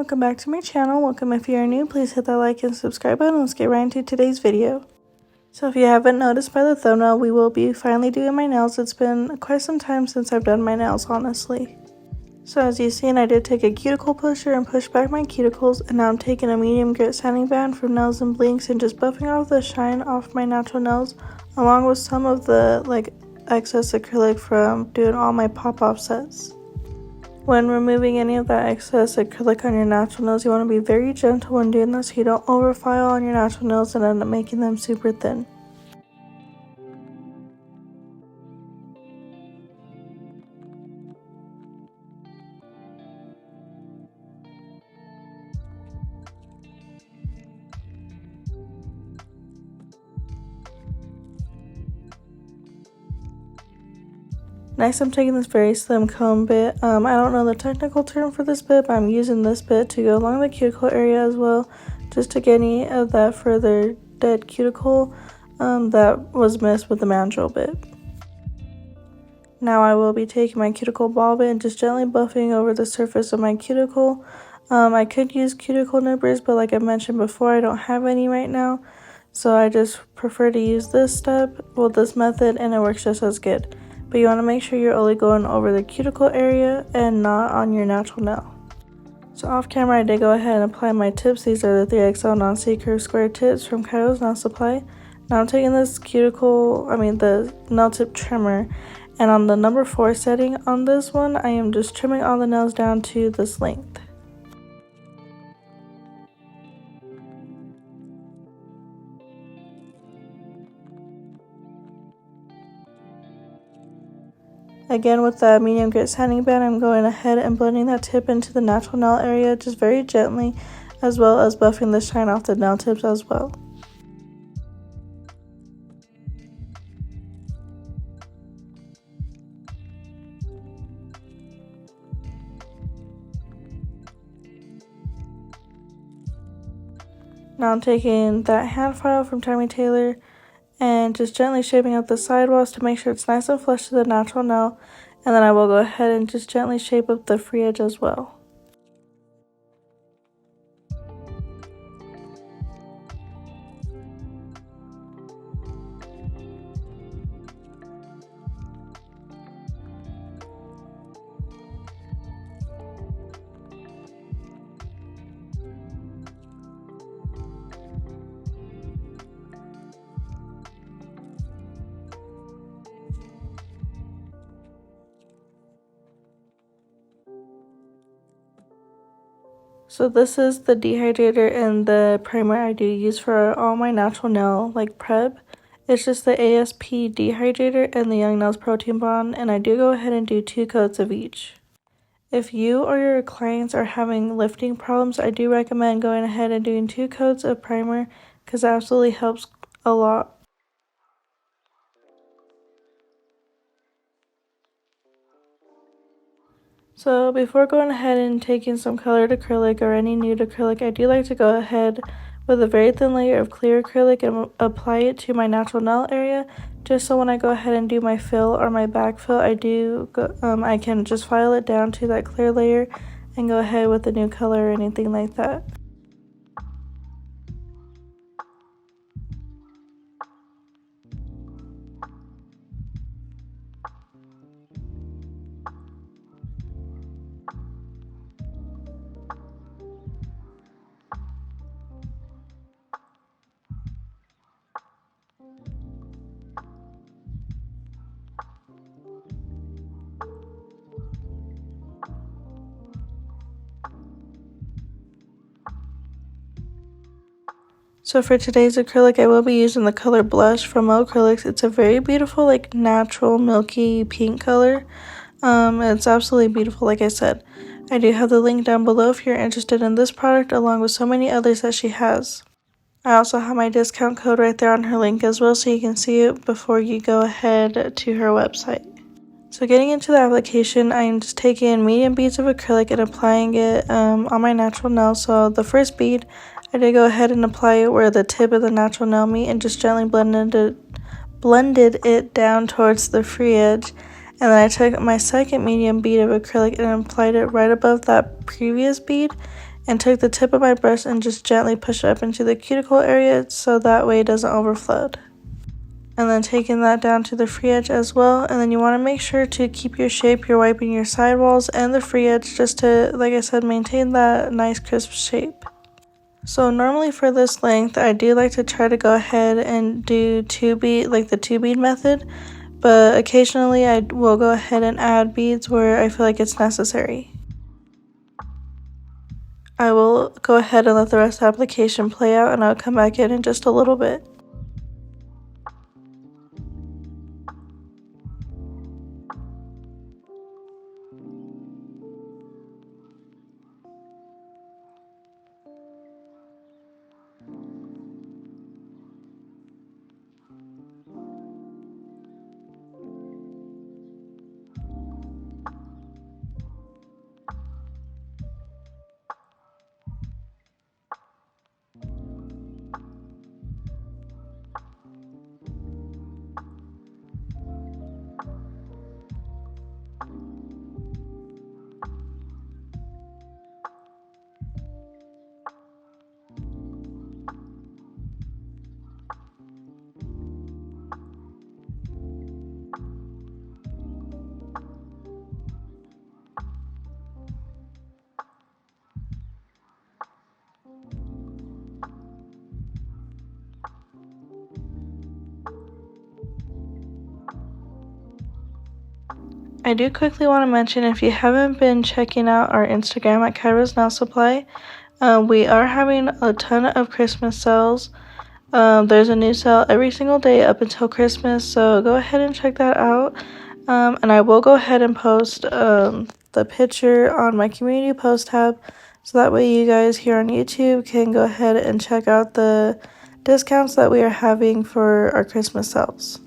welcome back to my channel. Welcome if you are new, please hit that like and subscribe button. Let's get right into today's video. So if you haven't noticed by the thumbnail, we will be finally doing my nails. It's been quite some time since I've done my nails, honestly. So as you've seen, I did take a cuticle pusher and push back my cuticles, and now I'm taking a medium grit sanding band from Nails and Blinks and just buffing off the shine off my natural nails, along with some of the excess acrylic from doing all my pop-off sets. When removing any of that excess acrylic on your natural nails, you want to be very gentle when doing this so you don't overfile on your natural nails and end up making them super thin. Next, I'm taking this very slim comb bit. I don't know the technical term for this bit, but I'm using this bit to go along the cuticle area as well, just to get any of that further dead cuticle that was missed with the mandrel bit. Now I will be taking my cuticle ball bit and just gently buffing over the surface of my cuticle. I could use cuticle nippers, but like I mentioned before, I don't have any right now, so I just prefer to use this method, and it works just as good. But you want to make sure you're only going over the cuticle area and not on your natural nail. So off camera, I did go ahead and apply my tips. These are the 3XL non-stick curved square tips from Kairos Nail Supply. Now I'm taking this the nail tip trimmer, and on the number 4 setting on this one, I am just trimming all the nails down to this length. Again, with that medium grit sanding band, I'm going ahead and blending that tip into the natural nail area just very gently, as well as buffing the shine off the nail tips as well. Now I'm taking that hand file from Tommy Taylor and just gently shaping up the sidewalls to make sure it's nice and flush to the natural nail, and then I will go ahead and just gently shape up the free edge as well. So this is the dehydrator and the primer I do use for all my natural nail prep. It's just the ASP dehydrator and the Young Nails Protein Bond, and I do go ahead and do 2 coats of each. If you or your clients are having lifting problems, I do recommend going ahead and doing 2 coats of primer because it absolutely helps a lot. So before going ahead and taking some colored acrylic or any nude acrylic, I do like to go ahead with a very thin layer of clear acrylic and apply it to my natural nail area, just so when I go ahead and do my fill or my backfill, I can just file it down to that clear layer and go ahead with a new color or anything like that. So for today's acrylic, I will be using the color Blush from Acrylics. It's a very beautiful, natural, milky pink color. It's absolutely beautiful, like I said. I do have the link down below if you're interested in this product, along with so many others that she has. I also have my discount code right there on her link as well, so you can see it before you go ahead to her website. So getting into the application, I am just taking medium beads of acrylic and applying it on my natural nail. So the first bead, I did go ahead and apply it where the tip of the natural nail meet and just gently blended it down towards the free edge. And then I took my second medium bead of acrylic and applied it right above that previous bead and took the tip of my brush and just gently pushed it up into the cuticle area so that way it doesn't overflow. And then taking that down to the free edge as well, and then you want to make sure to keep your shape. You're wiping your sidewalls and the free edge just to, like I said, maintain that nice crisp shape. So normally for this length, I do like to try to go ahead and do the 2-bead method, but occasionally I will go ahead and add beads where I feel like it's necessary. I will go ahead and let the rest of the application play out, and I'll come back in just a little bit. I do quickly want to mention, if you haven't been checking out our Instagram at Kyra's Nail Supply, we are having a ton of Christmas sales. There's a new sale every single day up until Christmas, so go ahead and check that out. And I will go ahead and post the picture on my community post tab, so that way you guys here on YouTube can go ahead and check out the discounts that we are having for our Christmas sales.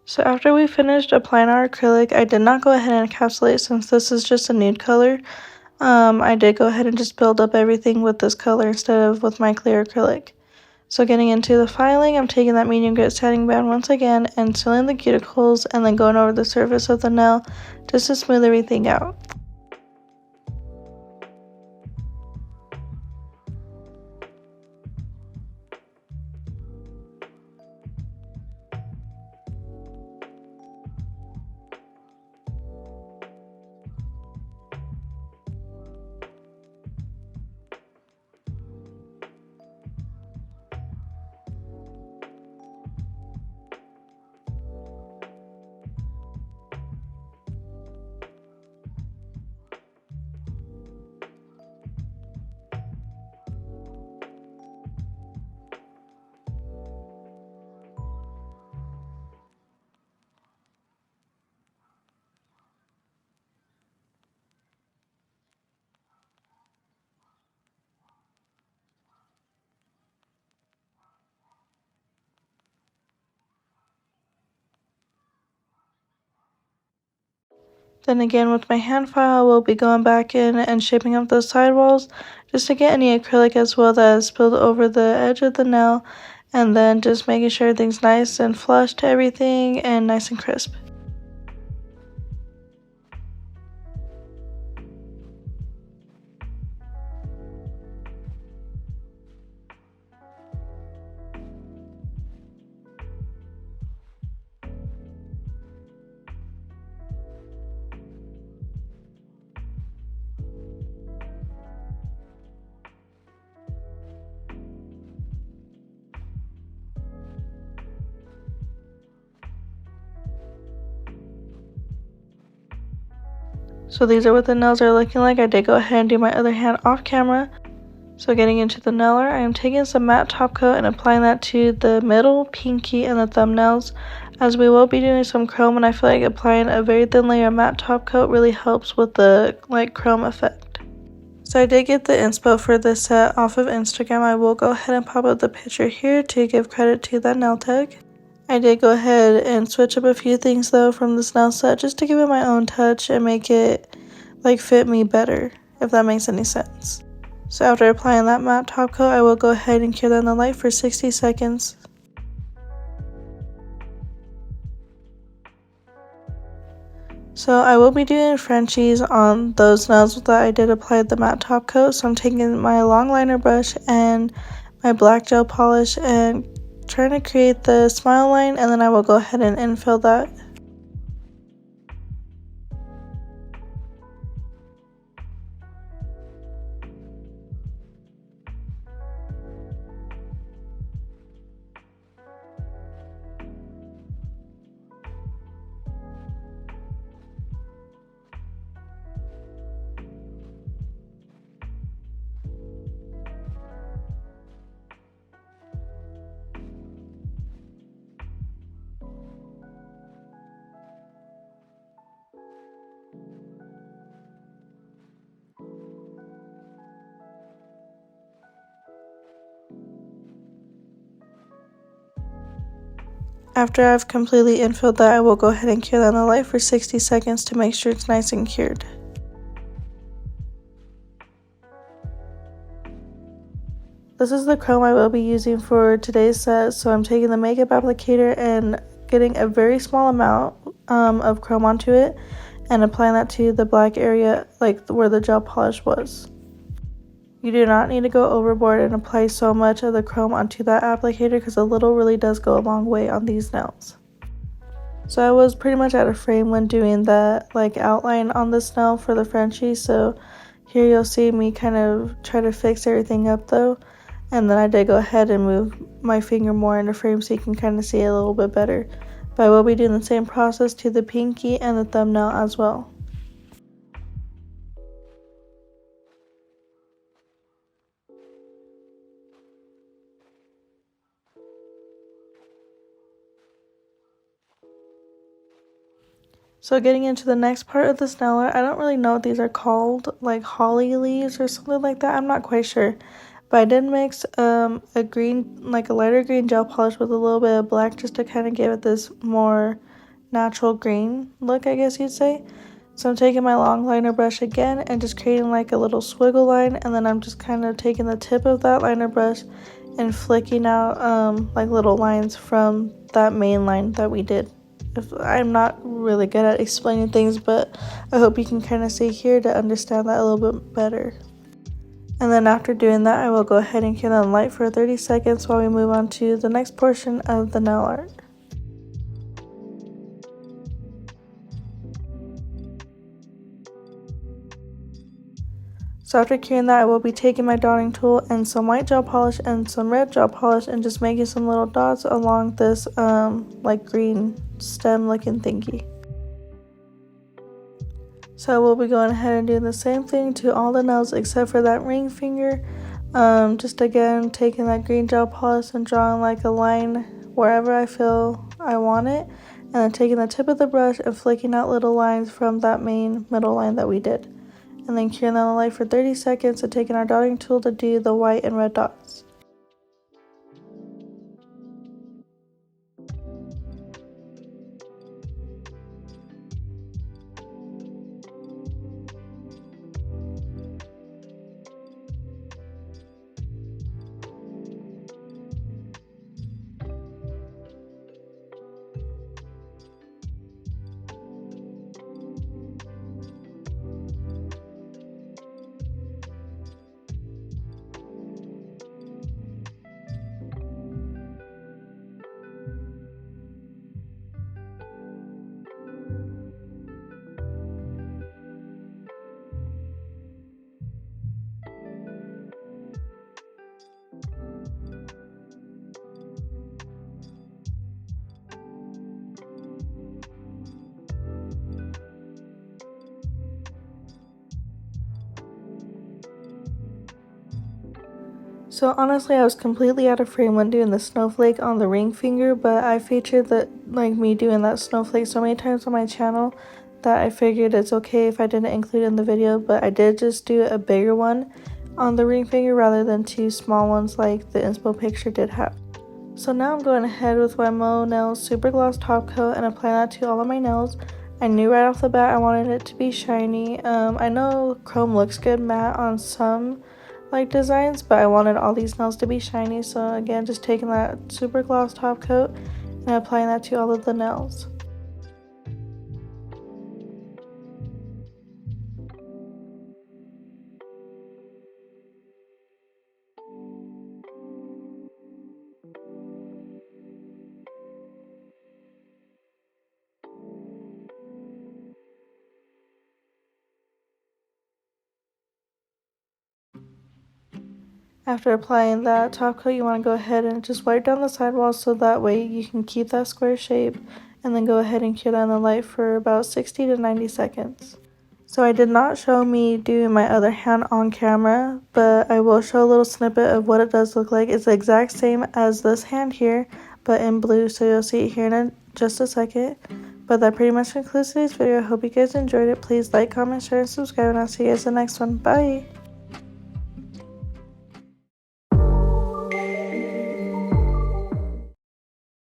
So after we finished applying our acrylic, I did not go ahead and encapsulate since this is just a nude color. I did go ahead and just build up everything with this color instead of with my clear acrylic. So getting into the filing, I'm taking that medium grit sanding band once again and sealing the cuticles and then going over the surface of the nail just to smooth everything out. Then again with my hand file, we'll be going back in and shaping up those sidewalls just to get any acrylic as well that is spilled over the edge of the nail, and then just making sure everything's nice and flush to everything and nice and crisp. So these are what the nails are looking like. I did go ahead and do my other hand off camera. So getting into the nailer, I am taking some matte top coat and applying that to the middle, pinky, and the thumbnails, as we will be doing some chrome, and I feel like applying a very thin layer of matte top coat really helps with the chrome effect. So I did get the inspo for this set off of Instagram. I will go ahead and pop up the picture here to give credit to that nail tag. I did go ahead and switch up a few things though from this nail set just to give it my own touch and make it fit me better, if that makes any sense. So after applying that matte top coat, I will go ahead and cure that in the light for 60 seconds. So I will be doing Frenchies on those nails that I did apply the matte top coat. So I'm taking my long liner brush and my black gel polish and trying to create the smile line, and then I will go ahead and infill that. After I've completely infilled that, I will go ahead and cure that in the light for 60 seconds to make sure it's nice and cured. This is the chrome I will be using for today's set, so I'm taking the makeup applicator and getting a very small amount of chrome onto it and applying that to the black area, where the gel polish was. You do not need to go overboard and apply so much of the chrome onto that applicator because a little really does go a long way on these nails. So I was pretty much out of frame when doing that outline on this nail for the Frenchie, so here you'll see me kind of try to fix everything up though, and then I did go ahead and move my finger more into frame so you can kind of see it a little bit better. But I will be doing the same process to the pinky and the thumbnail as well. So getting into the next part of this nailer, I don't really know what these are called, like holly leaves or something like that. I'm not quite sure. But I did mix a green, a lighter green gel polish with a little bit of black just to kind of give it this more natural green look, I guess you'd say. So I'm taking my long liner brush again and just creating a little swiggle line, and then I'm just kind of taking the tip of that liner brush and flicking out little lines from that main line that we did. I'm not really good at explaining things, but I hope you can kind of see here to understand that a little bit better. And then after doing that, I will go ahead and cure that in light for 30 seconds while we move on to the next portion of the nail art. So after curing that, I will be taking my dotting tool and some white gel polish and some red gel polish and just making some little dots along this green stem looking thingy. So we'll be going ahead and doing the same thing to all the nails except for that ring finger. Just again taking that green gel polish and drawing a line wherever I feel I want it, and then taking the tip of the brush and flicking out little lines from that main middle line that we did, and then curing that in the light for 30 seconds and taking our dotting tool to do the white and red dots. So honestly, I was completely out of frame when doing the snowflake on the ring finger, but I featured me doing that snowflake so many times on my channel that I figured it's okay if I didn't include it in the video, but I did just do a bigger one on the ring finger rather than two small ones like the inspo picture did have. So now I'm going ahead with my Mo Nails Super Gloss Top Coat and applying that to all of my nails. I knew right off the bat I wanted it to be shiny. I know chrome looks good matte on some designs, but I wanted all these nails to be shiny, so again just taking that super gloss top coat and applying that to all of the nails. After applying that top coat, you want to go ahead and just wipe down the sidewalls so that way you can keep that square shape, and then go ahead and cure that in the light for about 60 to 90 seconds. So I did not show me doing my other hand on camera, but I will show a little snippet of what it does look like. It's the exact same as this hand here, but in blue, so you'll see it here in just a second. But that pretty much concludes today's video. I hope you guys enjoyed it. Please like, comment, share, and subscribe, and I'll see you guys in the next one. Bye!